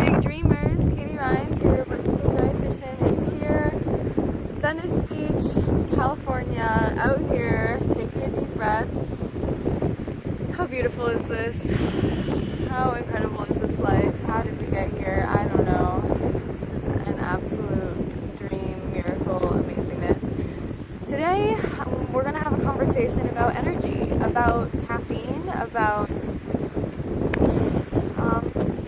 Big Dreamers, Katie Rhines, your registered dietitian, is here. Venice Beach, California, out here, taking a deep breath. How beautiful is this? How incredible is this life? How did we get here? I don't know. This is an absolute dream, miracle, amazingness. Today, we're going to have a conversation about energy, about caffeine, about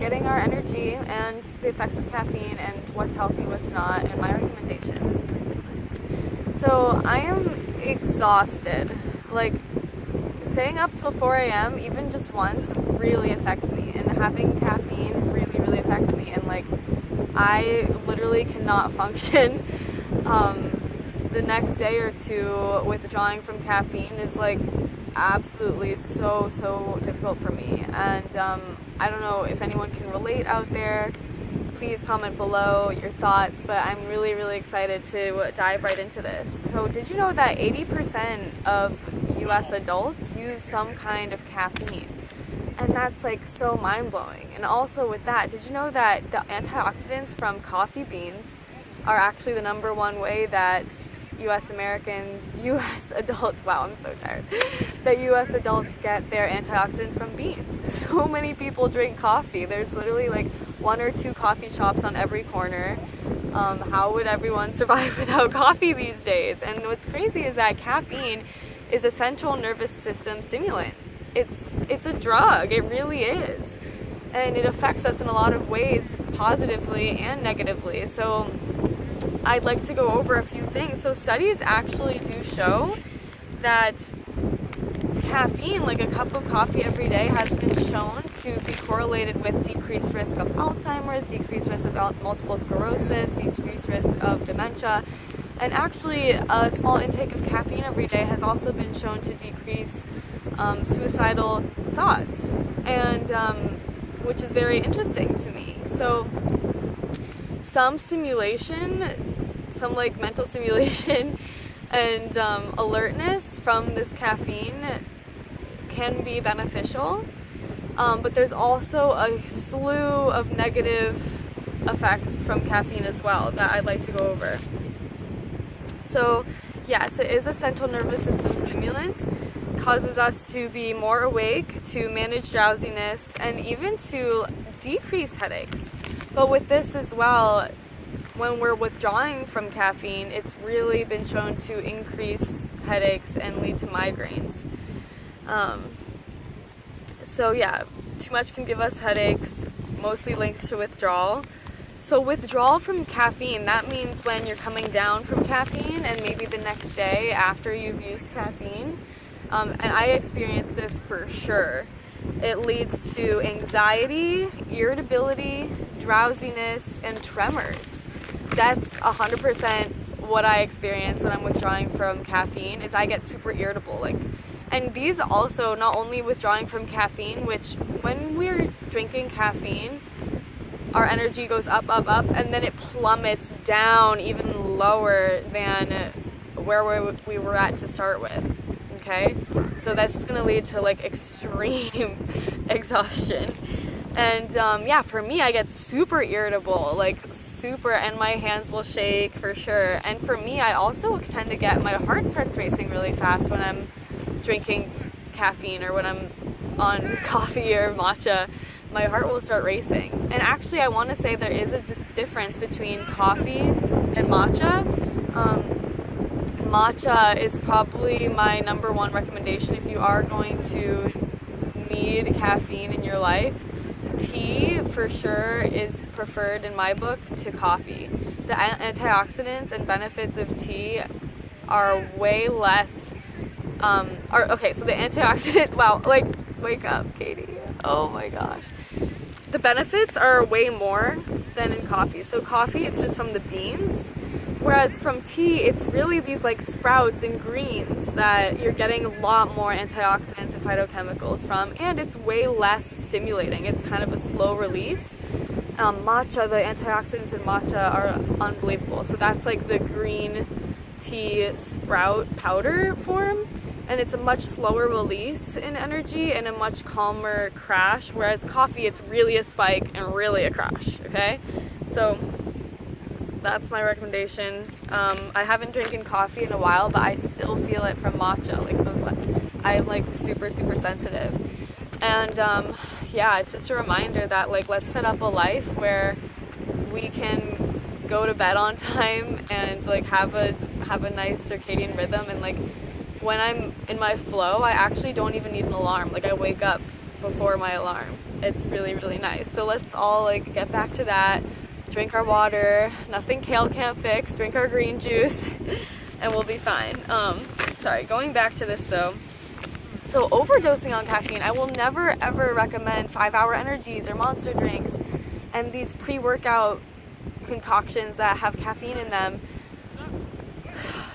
getting our energy and the effects of caffeine and what's healthy, what's not, and my recommendations. So I am exhausted. Like, staying up till 4 a.m. even just once really affects me, and having caffeine really affects me, and like I literally cannot function. The next day or two withdrawing from caffeine is like absolutely so difficult for me, and I don't know if anyone can relate out there. Please comment below your thoughts, but I'm really excited to dive right into this. So did you know that 80% of US adults use some kind of caffeine? And that's like so mind-blowing. And also with that, did you know that the antioxidants from coffee beans are actually the number one way that US adults, wow, I'm so tired, that US adults get their antioxidants from beans? So many people drink coffee. There's literally like 1 or 2 coffee shops on every corner. How would everyone survive without coffee these days? And what's crazy is that caffeine is a central nervous system stimulant. It's a drug, it really is. And it affects us in a lot of ways, positively and negatively. So I'd like to go over a few things. So studies actually do show that caffeine, like a cup of coffee every day, has been shown to be correlated with decreased risk of Alzheimer's, decreased risk of multiple sclerosis, decreased risk of dementia. And actually, a small intake of caffeine every day has also been shown to decrease suicidal thoughts, and which is very interesting to me. So some like mental stimulation and alertness from this caffeine can be beneficial, but there's also a slew of negative effects from caffeine as well that I'd like to go over. So yes, it is a central nervous system stimulant, causes us to be more awake, to manage drowsiness, and even to decrease headaches. But with this as well, when we're withdrawing from caffeine, it's really been shown to increase headaches and lead to migraines. So yeah, too much can give us headaches, mostly linked to withdrawal. So withdrawal from caffeine, that means when you're coming down from caffeine and maybe the next day after you've used caffeine, and I experienced this for sure. It leads to anxiety, irritability, drowsiness, and tremors. That's 100% what I experience when I'm withdrawing from caffeine, is I get super irritable. And these also, not only withdrawing from caffeine, which when we're drinking caffeine, our energy goes up, and then it plummets down even lower than where we were at to start with. Okay? So that's going to lead to like extreme exhaustion. And yeah, for me, I get super irritable, and my hands will shake for sure. And for me, I also tend to get, my heart starts racing really fast when I'm drinking caffeine or when I'm on coffee or matcha. My heart will start racing. And actually, I want to say there is a difference between coffee and matcha. Matcha is probably my number one recommendation if you are going to need caffeine in your life. Tea, for sure, is preferred in my book to coffee. The antioxidants and benefits of tea are way less, okay, so the antioxidant, wow, like, wake up, Katie. Oh my gosh. The benefits are way more than in coffee. So coffee, it's just from the beans, whereas from tea, it's really these like sprouts and greens that you're getting a lot more antioxidants and phytochemicals from, and it's way less stimulating. It's kind of a slow release. Matcha, the antioxidants in matcha are unbelievable. So that's like the green tea sprout powder form. and it's a much slower release in energy and a much calmer crash, whereas coffee, it's really a spike and really a crash, okay? So that's my recommendation. I haven't drinking coffee in a while, but I still feel it from matcha. I'm like super sensitive. And yeah, it's just a reminder that like, let's set up a life where we can go to bed on time and like have a nice circadian rhythm. And like, when I'm in my flow, I actually don't even need an alarm. Like, I wake up before my alarm. It's really nice. So let's all like get back to that. Drink our water. Nothing kale can't fix. Drink our green juice, and we'll be fine. Sorry, going back to this though. So overdosing on caffeine, I will never ever recommend 5-hour energies or monster drinks and these pre-workout concoctions that have caffeine in them.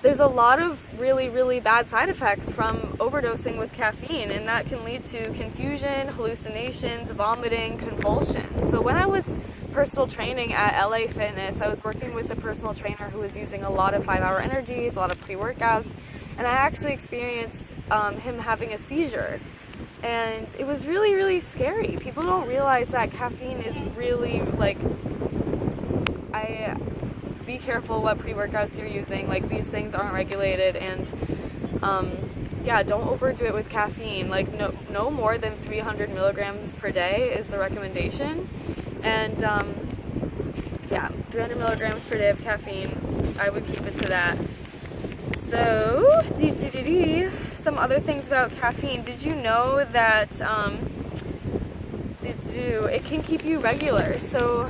There's a lot of really bad side effects from overdosing with caffeine, and that can lead to confusion, hallucinations, vomiting, convulsions. So when I was personal training at LA Fitness, I was working with a personal trainer who was using a lot of 5-hour energies, a lot of pre-workouts, and I actually experienced him having a seizure. And it was really scary. People don't realize that caffeine is really like, be careful what pre-workouts you're using. Like, these things aren't regulated, and yeah, don't overdo it with caffeine. Like, no more than 300 milligrams per day is the recommendation. And yeah, 300 milligrams per day of caffeine, I would keep it to that. So, some other things about caffeine. Did you know that it can keep you regular? So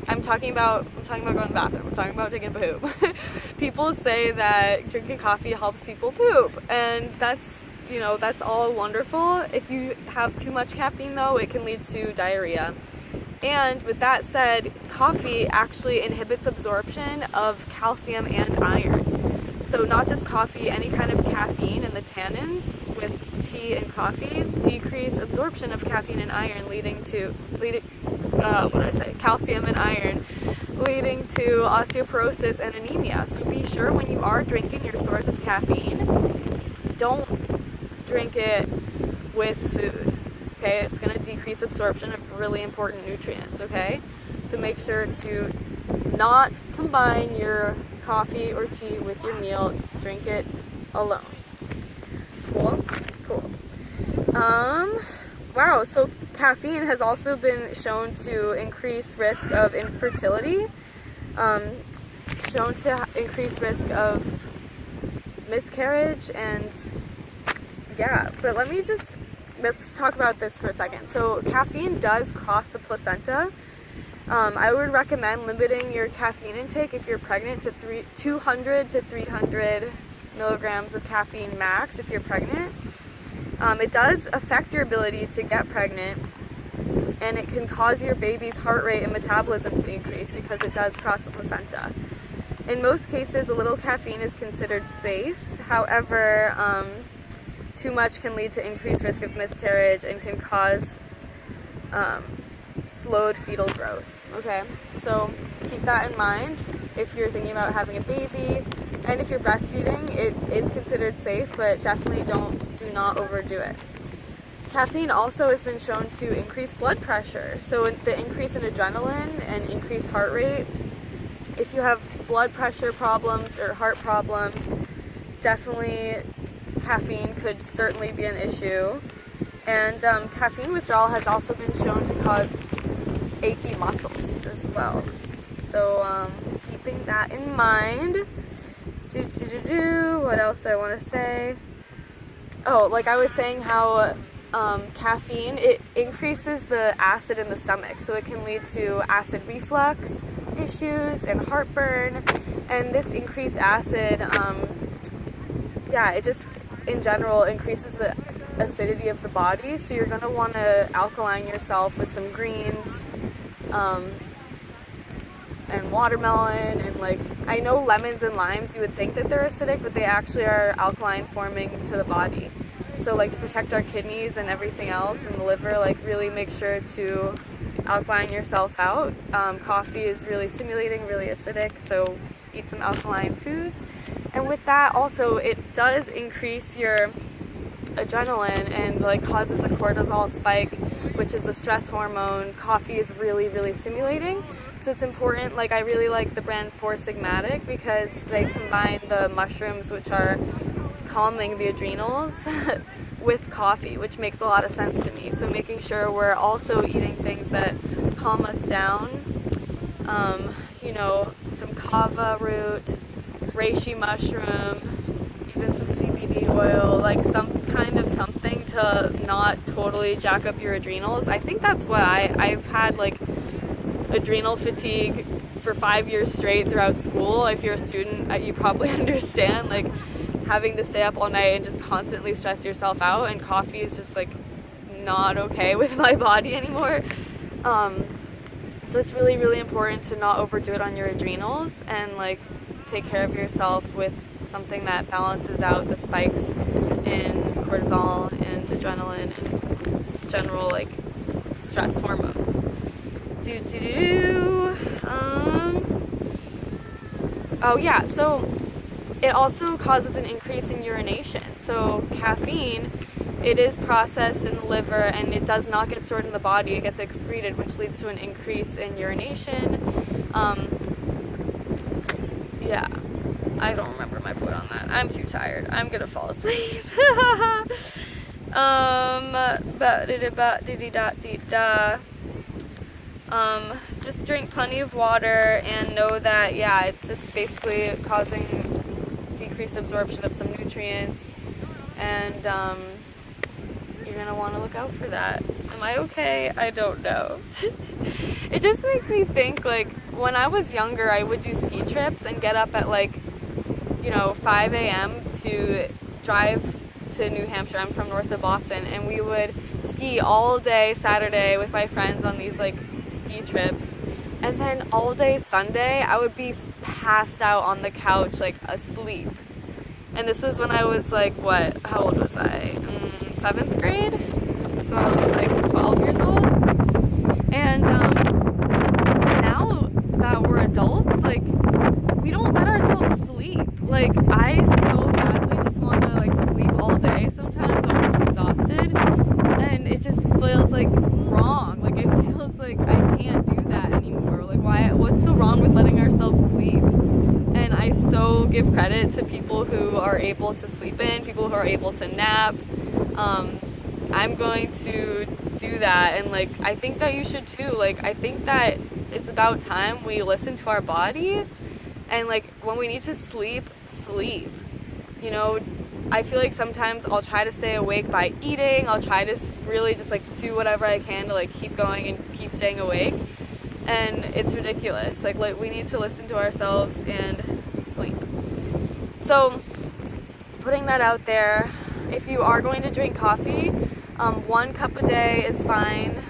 I'm talking about going to the bathroom. I'm talking about taking a poop. People say that drinking coffee helps people poop, and that's all wonderful. If you have too much caffeine though, it can lead to diarrhea. And with that said, coffee actually inhibits absorption of calcium and iron. So not just coffee, any kind of caffeine and the tannins with tea and coffee decrease absorption of caffeine and iron, leading to calcium and iron, leading to osteoporosis and anemia. So be sure when you are drinking your source of caffeine, don't drink it with food. Okay, it's going to decrease absorption of really important nutrients. Okay, so make sure to not combine your coffee or tea with your meal. Drink it alone. Cool. Wow, so caffeine has also been shown to increase risk of infertility, shown to increase risk of miscarriage, and yeah, but let's talk about this for a second. So caffeine does cross the placenta. I would recommend limiting your caffeine intake if you're pregnant to 200 to 300 milligrams of caffeine max if you're pregnant. It does affect your ability to get pregnant, and it can cause your baby's heart rate and metabolism to increase because it does cross the placenta. In most cases, a little caffeine is considered safe. However, too much can lead to increased risk of miscarriage and can cause slowed fetal growth. Okay, so keep that in mind if you're thinking about having a baby, and if you're breastfeeding, it is considered safe, but definitely do not overdo it. Caffeine also has been shown to increase blood pressure, so the increase in adrenaline and increased heart rate. If you have blood pressure problems or heart problems, definitely caffeine could certainly be an issue. And caffeine withdrawal has also been shown to cause achy muscles as well. So keeping that in mind. What else do I want to say? Oh, like I was saying how caffeine, it increases the acid in the stomach, so it can lead to acid reflux issues and heartburn. And this increased acid, it just in general increases the acidity of the body, so you're going to want to alkaline yourself with some greens and watermelon, and like, I know lemons and limes, you would think that they're acidic, but they actually are alkaline forming to the body. So like, to protect our kidneys and everything else and the liver, like really make sure to alkaline yourself out. Coffee is really stimulating, really acidic, so eat some alkaline foods. And with that also, it does increase your adrenaline and like causes a cortisol spike, which is a stress hormone. Coffee is really, really stimulating. So it's important, like I really like the brand Four Sigmatic because they combine the mushrooms, which are calming the adrenals, with coffee, which makes a lot of sense to me. So making sure we're also eating things that calm us down, you know, some kava root, reishi mushroom, even some CBD oil, like some kind of something to not totally jack up your adrenals. I think that's why I've had like adrenal fatigue for 5 years straight throughout school. If you're a student, you probably understand, like having to stay up all night and just constantly stress yourself out, and coffee is just like not okay with my body anymore. So it's really, really important to not overdo it on your adrenals and like take care of yourself with something that balances out the spikes in cortisol and adrenaline and general like stress hormones. Oh yeah, so it also causes an increase in urination. So caffeine, it is processed in the liver and it does not get stored in the body. It gets excreted, which leads to an increase in urination. Yeah, I don't remember my point on that. I'm too tired. I'm gonna fall asleep. Just drink plenty of water and know that, yeah, it's just basically causing decreased absorption of some nutrients, and you're gonna want to look out for that. Am I okay? I don't know. It just makes me think, like, when I was younger, I would do ski trips and get up at, like, you know, 5 a.m. to drive to New Hampshire. I'm from north of Boston, and we would ski all day Saturday with my friends on these, like, ski trips. And then all day Sunday, I would be passed out on the couch, like, asleep. And this was when I was, like, what? How old was I? 7th grade? So I was, like, 12 years old. And now that we're adults, like, we don't let ourselves sleep. Like, I so badly just want to, like, sleep all day sometimes. I'm just exhausted. And it just feels, like, wrong. Like, it feels like I can't do that anymore. Like, what's so wrong with letting ourselves sleep? And I so give credit to people who are able to sleep in, people who are able to nap. I'm going to do that, and like I think that you should too. Like, I think that it's about time we listen to our bodies, and like when we need to sleep. You know, I feel like sometimes I'll try to stay awake by eating. I'll try to really just like do whatever I can to like keep going and keep staying awake. And it's ridiculous. Like we need to listen to ourselves and sleep. So putting that out there, if you are going to drink coffee, 1 cup a day is fine.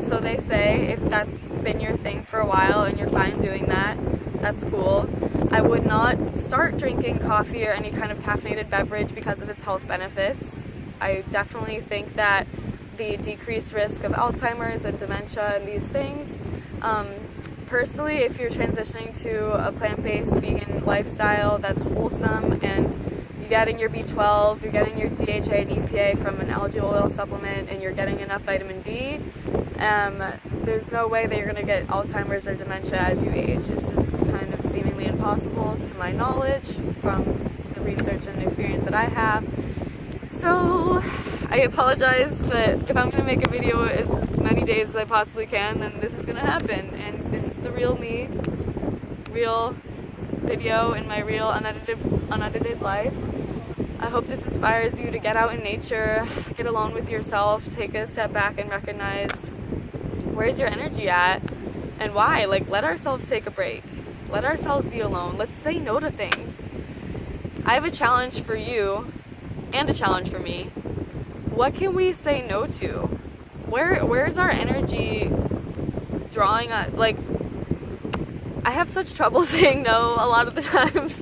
So they say, if that's been your thing for a while and you're fine doing that, that's cool. I would not start drinking coffee or any kind of caffeinated beverage because of its health benefits. I definitely think that the decreased risk of Alzheimer's and dementia and these things. Personally, if you're transitioning to a plant-based vegan lifestyle that's wholesome and you're getting your B12, you're getting your DHA and EPA from an algae oil supplement, and you're getting enough vitamin D, there's no way that you're going to get Alzheimer's or dementia as you age. It's just kind of seemingly impossible to my knowledge from the research and experience that I have. So I apologize, but if I'm going to make a video as many days as I possibly can, then this is going to happen. And this is the real me, real video in my real unedited life. I hope this inspires you to get out in nature, get alone with yourself, take a step back and recognize where's your energy at and why. Like, let ourselves take a break. Let ourselves be alone. Let's say no to things. I have a challenge for you and a challenge for me. What can we say no to? Where's our energy drawing us? Like, I have such trouble saying no a lot of the times.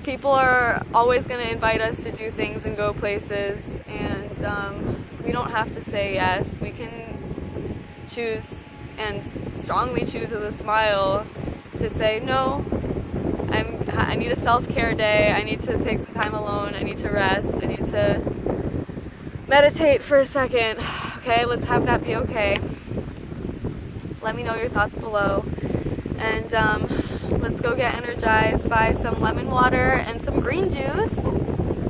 People are always going to invite us to do things and go places, and we don't have to say yes. We can choose, and strongly choose with a smile, to say no. I need a self-care day. I need to take some time alone. I need to rest. I need to meditate for a second. Okay, let's have that be okay. Let me know your thoughts below. And let's go get energized by some lemon water and some green juice.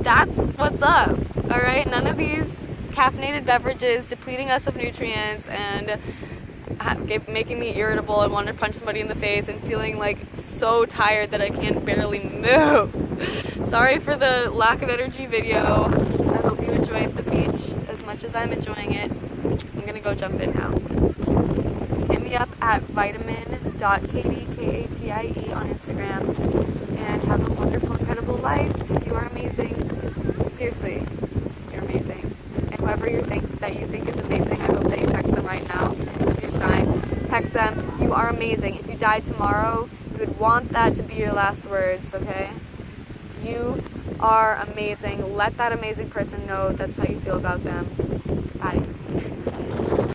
That's what's up. Alright, none of these caffeinated beverages depleting us of nutrients and making me irritable and wanting to punch somebody in the face and feeling like so tired that I can't barely move. Sorry for the lack of energy video. I hope you enjoyed the beach as much as I'm enjoying it. I'm gonna go jump in now. Hit me up at vitamin.katie, Katie on Instagram, and have a wonderful, incredible life. You are amazing. Seriously, you're amazing. And whoever you think is amazing, I hope that you text them right now. This is your sign. Text them, you are amazing. If you died tomorrow, you would want that to be your last words, okay? You are amazing. Let that amazing person know that's how you feel about them. Bye.